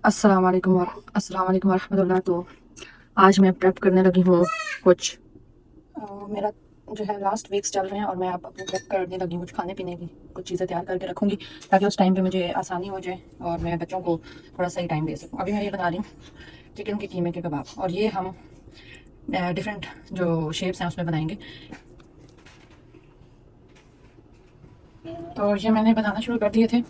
अस्सलाम वालेकुम वरहमतुल्लाह। तो आज मैं प्रेप करने लगी हूँ कुछ। मेरा जो है लास्ट वीक्स चल रहे हैं और मैं अब अपनी प्रेप करने लगी हूँ कुछ खाने पीने की। कुछ चीज़ें तैयार करके रखूँगी ताकि उस टाइम पे मुझे आसानी हो जाए और मैं बच्चों को थोड़ा सही टाइम दे सकूँ। अभी मैं ये बना रही हूँ चिकन के कीमे के कबाब, और ये हम डिफरेंट जो शेप्स हैं उसमें बनाएंगे। तो ये मैंने बनाना शुरू कर दिए थे।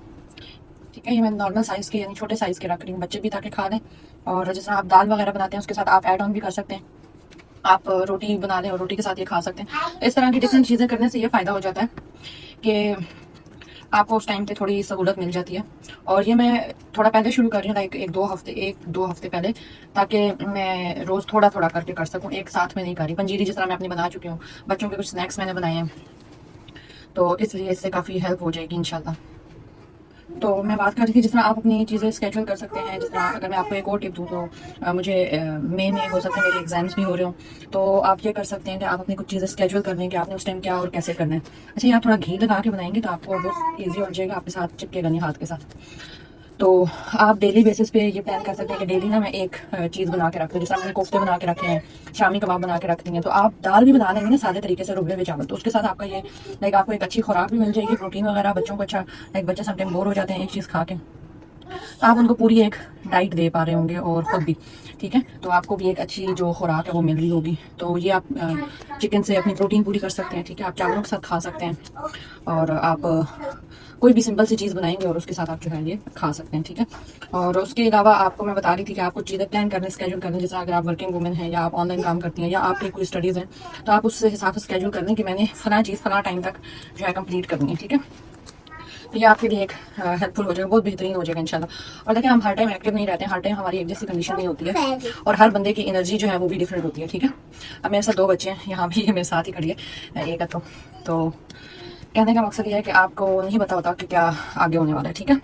ठीक है, ये मैं नॉर्मल साइज़ के यानी छोटे साइज़ के रख रही हूँ, बच्चे भी ताकि खा लें। और जिस तरह आप दाल वगैरह बनाते हैं उसके साथ आप ऐड ऑन भी कर सकते हैं। आप रोटी बना लें और रोटी के साथ ये खा सकते हैं। इस तरह की डिफरेंट चीज़ें करने से ये फ़ायदा हो जाता है कि आपको उस टाइम पे थोड़ी सहूलत मिल जाती है। और ये मैं थोड़ा पहले शुरू कर रही हूँ, लाइक एक दो हफ्ते पहले, ताकि मैं रोज़ थोड़ा थोड़ा करके कर सकूँ, एक साथ में नहीं कर रही। पंजीरी जिस तरह मैं अपनी बना चुकी हूँ, बच्चों के कुछ स्नैक्स मैंने बनाए हैं, तो इसलिए इससे काफ़ी हेल्प हो जाएगी इंशाल्लाह। तो मैं बात कर रही थी जिस तरह आप अपनी चीज़ें स्केड्यूल कर सकते हैं। जिस तरह अगर मैं आपको एक और टिप दूँ तो मुझे मई में हो सकता है मेरे एग्जाम्स भी हो रहे हों, तो आप ये कर सकते हैं कि आप अपनी कुछ चीज़ें स्केड्यूल कर लें कि आपने उस टाइम क्या और कैसे करना है। अच्छा, ये आप थोड़ा घी लगा के बनाएंगे तो आपको बहुत ईजी हो जाएगा, आपके साथ चिपकेगा नहीं हाथ के साथ। तो आप डेली बेसिस पे ये प्लान कर सकते हैं कि डेली ना मैं एक चीज़ बना के रख लूँ। जैसे मैंने कोफ्ते बना के रखे हैं, शामी कबाब बना के रख दिए हैं, तो आप दाल भी बना लेंगे ना सादे तरीके से रुबड़े हुए चावल, तो उसके साथ आपका ये लाइक आपको एक अच्छी खुराक भी मिल जाएगी, प्रोटीन वगैरह बच्चों को अच्छा। लाइक बच्चे समटाइम बोर हो जाते हैं एक चीज़ खा के, तो आप उनको पूरी एक डाइट दे पा रहे होंगे और ख़ुद भी। ठीक है, तो आपको भी एक अच्छी जो खुराक है वो मिल रही होगी। तो ये आप चिकन से अपनी प्रोटीन पूरी कर सकते हैं। ठीक है, आप चावलों के साथ खा सकते हैं, और आप कोई भी सिंपल सी चीज़ बनाएंगे और उसके साथ आप जो है ये खा सकते हैं। ठीक है, और उसके अलावा आपको मैं बता रही थी कि आप कुछ चीज़ें प्लान करने स्केड्यूल करने, जैसे अगर आप वर्किंग वुमेन हैं या आप ऑनलाइन काम करती हैं या आपकी कोई स्टडीज़ हैं, तो आप उस हिसाब से स्केड्यूल कर लें कि मैंने फला चीज़ फला टाइम तक जो है कंप्लीट करनी है। ठीक है, तो ये आपके लिए एक हेल्पफुल हो जाएगा, बहुत बेहतरीन हो जाएगा इंशाल्लाह। और देखिए, हम हर टाइम एक्टिव नहीं रहते हैं, हर टाइम हमारी एक जैसी कंडीशन नहीं होती है, और हर बंदे की एनर्जी जो है वो भी डिफरेंट होती है। ठीक है, अब मेरे साथ दो बच्चे हैं, यहाँ भी मेरे साथ ही खड़ी है एक है। तो कहने का मकसद ये है कि आपको नहीं पता होता कि क्या आगे होने वाला है। ठीक है,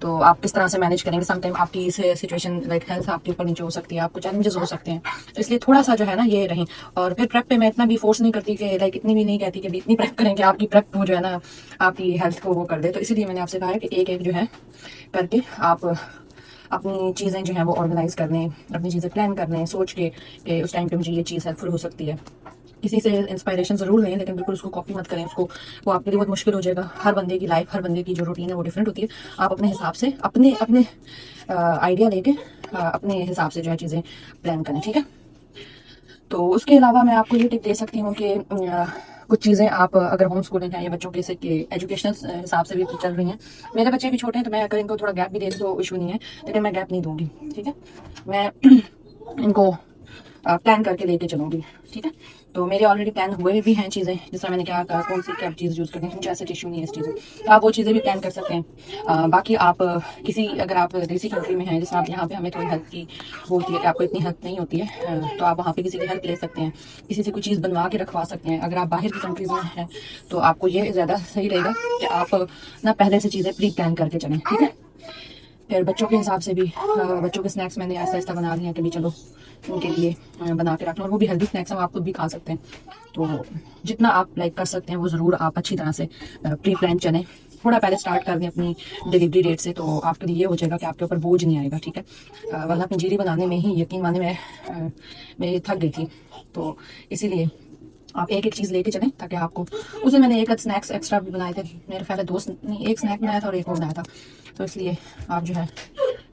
तो आप किस तरह से मैनेज करेंगे। समटाइम आपकी सिचुएशन लाइक हेल्थ आपके ऊपर नीचे हो सकती है, आपको चैलेंजेस हो सकते हैं, तो इसलिए थोड़ा सा जो है ना ये रहें। और फिर प्रेप पे मैं इतना भी फोर्स नहीं करती कि लाइक इतनी भी नहीं कहती कि इतनी प्रेप करें कि आपकी प्रेप वो जो है ना आपकी हेल्थ को वो कर दे। तो इसीलिए मैंने आपसे कहा है कि एक एक जो है करके आप अपनी चीज़ें जो हैं वो ऑर्गेनाइज कर लें, अपनी चीज़ें प्लान कर लें सोच के कि उस टाइम पे मुझे ये चीज़ हेल्पफुल हो सकती है। किसी से इंस्पायरेशन ज़रूर लें, लेकिन बिल्कुल उसको कॉपी मत करें। उसको वो आपके लिए बहुत मुश्किल हो जाएगा। हर बंदे की लाइफ, हर बंदे की जो रूटीन है वो डिफरेंट होती है। आप अपने हिसाब से अपने अपने आइडिया लेके अपने हिसाब से जो है चीज़ें प्लान करें। ठीक है, तो उसके अलावा मैं आपको ये टिप दे सकती हूँ कि कुछ चीज़ें आप अगर होम स्कूलिंग है या बच्चों के एजुकेशनल हिसाब से भी चल रही हैं। मेरे बच्चे भी छोटे हैं, तो मैं अगर इनको थोड़ा गैप भी दे दूँ तो इशू नहीं है, लेकिन मैं गैप नहीं दूंगी। ठीक है, मैं इनको प्लान करके लेके चलूँगी। ठीक है, तो मेरे ऑलरेडी प्लान हुए भी हैं चीज़ें, जिस तरह मैंने क्या कहा कौन सी क्या चीज़ यूज़ करनी है, मुझे ऐसा इशू नहीं है इस चीज़ में, तो आप वो चीज़ें भी प्लान कर सकते हैं। बाकी आप किसी अगर आप देसी कंट्री में हैं, जैसे आप यहाँ पे हमें थोड़ी हेल्प की वो होती है कि आपको इतनी हेल्प नहीं होती है, तो आप वहाँ पे किसी की हेल्प ले सकते हैं, किसी से कोई चीज़ बनवा के रखवा सकते हैं। अगर आप बाहर की कंट्रीज़ में हैं तो आपको ये ज़्यादा सही रहेगा कि आप ना पहले से चीज़ें प्री प्लान करके चलें। ठीक है, फिर बच्चों के हिसाब से भी बच्चों के स्नैक्स मैंने ऐसा ऐसा बना दिया कि भी चलो उनके लिए बना के रखना, और वो भी हेल्दी स्नैक्स हम आप खुद भी खा सकते हैं। तो जितना आप लाइक कर सकते हैं वो ज़रूर आप अच्छी तरह से प्री प्लान चलें। थोड़ा पहले स्टार्ट कर दें अपनी डिलीवरी डेट से, तो आपके लिए ये हो जाएगा कि आपके ऊपर बोझ नहीं आएगा। ठीक है, वरना पंजीरी बनाने में ही यकीन माने मैं थक गई थी, तो इसीलिए आप एक एक चीज़ लेके चलें ताकि आपको। उस दिन मैंने एक स्नैक्स एक्स्ट्रा भी बनाए थे, मेरे ख्याल है दो नहीं, एक स्नैक बनाया था और एक वो बनाया था। तो इसलिए आप जो है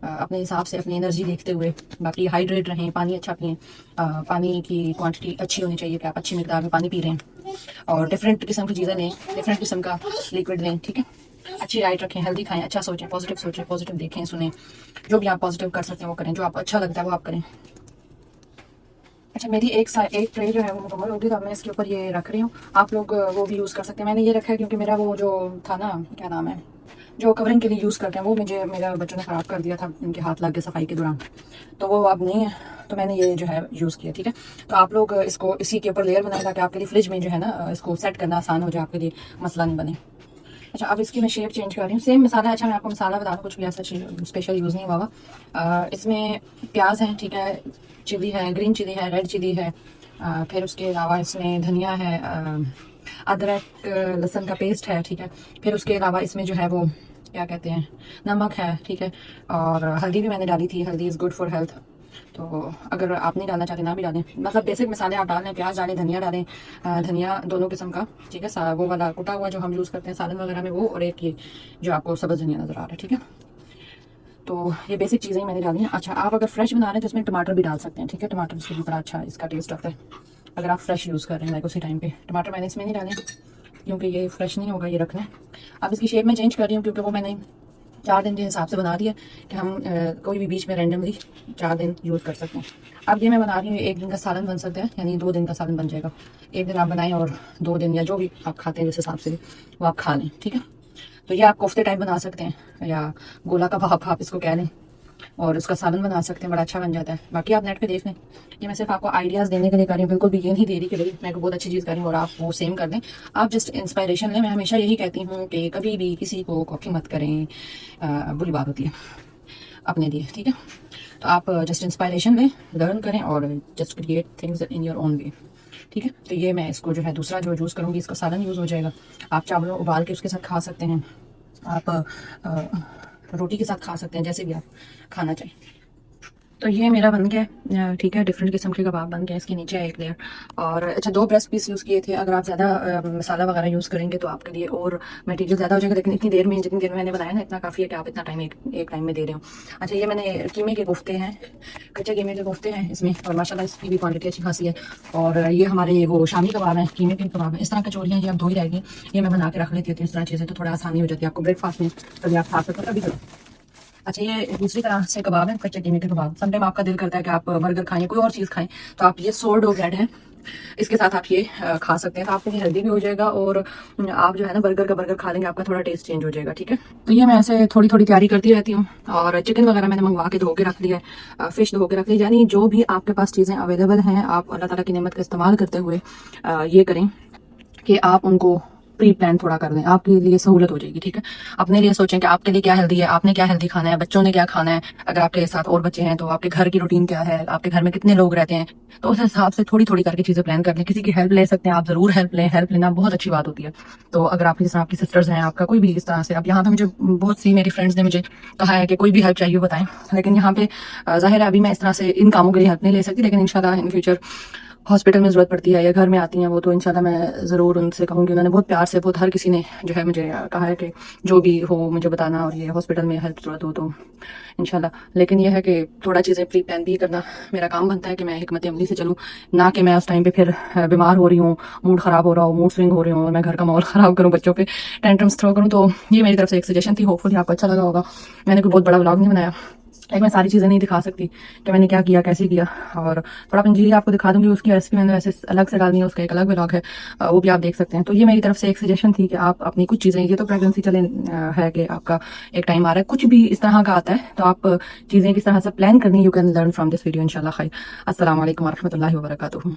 अपने हिसाब से अपनी एनर्जी देखते हुए, बाकी हाइड्रेट रहें, पानी अच्छा पिएं। पानी की क्वांटिटी अच्छी होनी चाहिए कि आप अच्छी मिकदार में पानी पी रहे हैं, और डिफरेंट किस्म की चीज़ें लें, डिफरेंट किस्म का लिक्विड लें। ठीक है, अच्छी डाइट रखें, हेल्दी खाएं, अच्छा सोचें, पॉजिटिव देखें सुने। जो भी आप पॉजिटिव कर सकते हैं वो करें, जो आपको अच्छा लगता है वो आप करें। अच्छा, मेरी एक ट्रे जो है वो मुकम्मल होगी, तो अब मैं इसके ऊपर ये रख रही हूँ। आप लोग वो भी यूज़ कर सकते हैं। मैंने ये रखा है क्योंकि मेरा वो जो था ना, क्या नाम है, जो कवरिंग के लिए यूज़ करते हैं, वो मुझे मेरे बच्चों ने ख़राब कर दिया था, इनके हाथ लग गए सफाई के दौरान, तो वो अब नहीं है, तो मैंने ये जो है यूज़ किया। ठीक है, तो आप लोग इसको इसी के ऊपर लेयर बनाएं ताकि आपके लिए फ्रिज में जो है ना इसको सेट करना आसान हो जाए, आपके लिए मसला नहीं बने। अच्छा, अब इसकी मैं शेप चेंज कर रही हूँ, सेम मसाला। अच्छा, मैं आपको मसाला बता दूँ, कुछ भी ऐसा स्पेशल यूज़ नहीं हुआ हुआ। इसमें प्याज है, ठीक है, चिली है, ग्रीन चिली है, रेड चिली है, फिर उसके अलावा इसमें धनिया है, अदरक लहसुन का पेस्ट है। ठीक है, फिर उसके अलावा इसमें जो है वो क्या कहते हैं, नमक है, ठीक है, और हल्दी भी मैंने डाली थी। हल्दी इज़ गुड फॉर हेल्थ। तो अगर आप नहीं डालना चाहते ना भी डालें, मतलब बेसिक मसाले आप डाल लें, प्याज डालें, धनिया डालें, धनिया दोनों किस्म का, ठीक है, वो वाला कुटा हुआ जो हम यूज़ करते हैं सालन वगैरह में वो, और एक ये जो आपको सब्ज़ धनिया नज़र आ रहा है, ठीक है। तो ये बेसिक चीज़ें ही मैंने डाली हैं। अच्छा, आप अगर फ्रेश बना रहे हैं तो इसमें टमाटर भी डाल सकते हैं, ठीक है। टमाटर से भी बड़ा अच्छा इसका टेस्ट आता है अगर आप फ्रेश यूज़ कर रहे हैं, लाइक उसी टाइम पे। टमाटर मैंने इसमें नहीं डाले क्योंकि ये फ्रेश नहीं होगा, ये रखना है। अब इसकी शेप में चेंज कर रही हूँ क्योंकि वो मैंने 4 दिन के हिसाब से बना दिया कि हम कोई भी बीच में रैंडमली 4 दिन यूज़ कर सकते हैं। अब ये मैं बना रही हूँ, 1 दिन का सालन बन सकता है, यानी 2 दिन का सालन बन जाएगा। 1 दिन आप बनाएं और 2 दिन या जो भी आप खाते हैं जिस हिसाब से वो आप खा लें, ठीक है। तो ये आप कोफ्ते टाइप बना सकते हैं या गोला कबाब आप इसको कह लें, और उसका सालन बना सकते हैं, बड़ा अच्छा बन जाता है। बाकी आप नेट पे देख लें, ये मैं सिर्फ आपको आइडियाज़ देने के लिए कर रही हूँ, बिल्कुल भी ये नहीं दे रही कि भाई मैं बहुत अच्छी चीज़ कर रही हूँ और आप वो सेम कर दें। आप जस्ट इंस्पायरेशन लें। मैं हमेशा यही कहती हूँ कि कभी भी किसी को कॉपी मत करें, बुरी बात होती है अपने लिए, ठीक है। तो आप जस्ट इंस्पायरेशन लें, लर्न करें और just create things in your own way, ठीक है। तो ये मैं इसको जो है दूसरा जो यूज़ करूँगी, इसका सालन यूज़ हो जाएगा। आप चावल उबाल के उसके साथ खा सकते हैं, आप रोटी के साथ खा सकते हैं, जैसे भी आप खाना चाहें। तो ये मेरा बन गया, ठीक है। डिफरेंट किस्म के कबाब बन गए। इसके नीचे है एक लेयर, और अच्छा 2 ब्रेस्ट पीस यूज़ किए थे। अगर आप ज़्यादा मसाला वगैरह यूज़ करेंगे तो आपके लिए और मटेरियल ज़्यादा हो जाएगा, लेकिन इतनी देर में जितनी देर में मैंने बनाया ना, इतना काफ़ी है कि आप इतना टाइम एक टाइम में दे रहे हो। अच्छा, ये मैंने कीमे के कोफ्ते हैं, कच्चे कीमे के कोफ्ते हैं इसमें, और माशाल्लाह इसकी भी क्वांटिटी अच्छी खासी है। और ये हमारे वो शामी कबाब हैं, कीमे के कबाब हैं। इस तरह कचौरियाँ ये आप धो ही रहेगी, ये मैं बना के रख लेती हूँ। इस तरह चीज़ें तो थोड़ा आसानी हो जाती है आपको ब्रेकफास्ट में, कभी आप खा सकते हो कभी। अच्छा, ये दूसरी तरह से कबाब है, कच्चे कीमे के कबाब। समटाइम आपका दिल करता है कि आप बर्गर खाएं, कोई और चीज़ खाएं, तो आप ये सोरडो ब्रेड है, इसके साथ आप ये खा सकते हैं। तो आपके लिए हेल्दी भी हो जाएगा और आप जो है ना बर्गर का बर्गर खा लेंगे, आपका थोड़ा टेस्ट चेंज हो जाएगा, ठीक है। तो ये मैं ऐसे थोड़ी थोड़ी तैयारी करती रहती हूँ। और चिकन वगैरह मैंने मंगवा के धो के रख लिया है, फिश धो के रख ली, यानी जो भी आपके पास चीज़ें अवेलेबल हैं, आप अल्लाह ताला की नेमत का इस्तेमाल करते हुए ये करें कि आप उनको प्री प्लान थोड़ा कर दें, आपके लिए सहूलत हो जाएगी, ठीक है। अपने लिए सोचें कि आपके लिए क्या हेल्दी है, आपने क्या हेल्दी खाना है, बच्चों ने क्या खाना है। अगर आपके साथ और बच्चे हैं तो आपके घर की रूटीन क्या है, आपके घर में कितने लोग रहते हैं, तो उस हिसाब से थोड़ी थोड़ी करके चीज़ें प्लान कर लें। किसी की हेल्प ले सकते हैं आप, ज़रूर हेल्प लें, हेल्प लेना बहुत अच्छी बात होती है। तो अगर आप जिस तरह आपकी सिस्टर्स हैं, आपका कोई भी इस तरह से, अब यहाँ पे मुझे बहुत सी मेरी फ्रेंड्स ने मुझे कहा है कि कोई भी हेल्प चाहिए बताएं, लेकिन यहाँ पे जाहिर है अभी मैं इस तरह से इन कामों के लिए हेल्प नहीं ले सकती, लेकिन इंशाल्लाह इन फ्यूचर हॉस्पिटल में ज़रूरत पड़ती है या घर में आती हैं वो, तो इंशाल्लाह मैं ज़रूर उनसे कहूँगी। उन्होंने बहुत प्यार से, बहुत हर किसी ने जो है मुझे कहा है कि जो भी हो मुझे बताना, और ये हॉस्पिटल में हेल्प ज़रूरत हो तो इंशाल्लाह। लेकिन यह है कि थोड़ा चीज़ें प्री प्लान भी करना मेरा काम बनता है कि मैं हिकमत अमली से चलूँ, ना कि मैं उस टाइम पे फिर बीमार हो रही हूँ, मूड ख़राब हो रहा हो, मूड स्विंग हो रही हूँ और मैं घर का माहौल ख़राब करूँ, बच्चों पे टेंट्रम्स थ्रो करूँ। तो ये मेरी तरफ से एक सजेशन थी, होपफुली आपको अच्छा लगा होगा। मैंने कोई बहुत बड़ा व्लॉग नहीं बनाया, एक मैं सारी चीज़ें नहीं दिखा सकती कि मैंने क्या किया, कैसे किया, और थोड़ा पंजीरी आपको दिखा दूंगी। उसकी रेसिपी मैंने वैसे अलग से डालनी है, उसका एक अलग व्लॉग है, वो भी आप देख सकते हैं। तो ये मेरी तरफ से एक सजेशन थी कि आप अपनी कुछ चीज़ें, ये तो प्रेगनेंसी चले है कि आपका एक टाइम आ रहा है, कुछ भी इस तरह का आता है तो आप चीज़ें किस तरह से प्लान करनी, you can learn from this video इंशाल्लाह। खैर, अस्सलाम वालेकुम वरहमतुल्लाहि वबरकातुहू।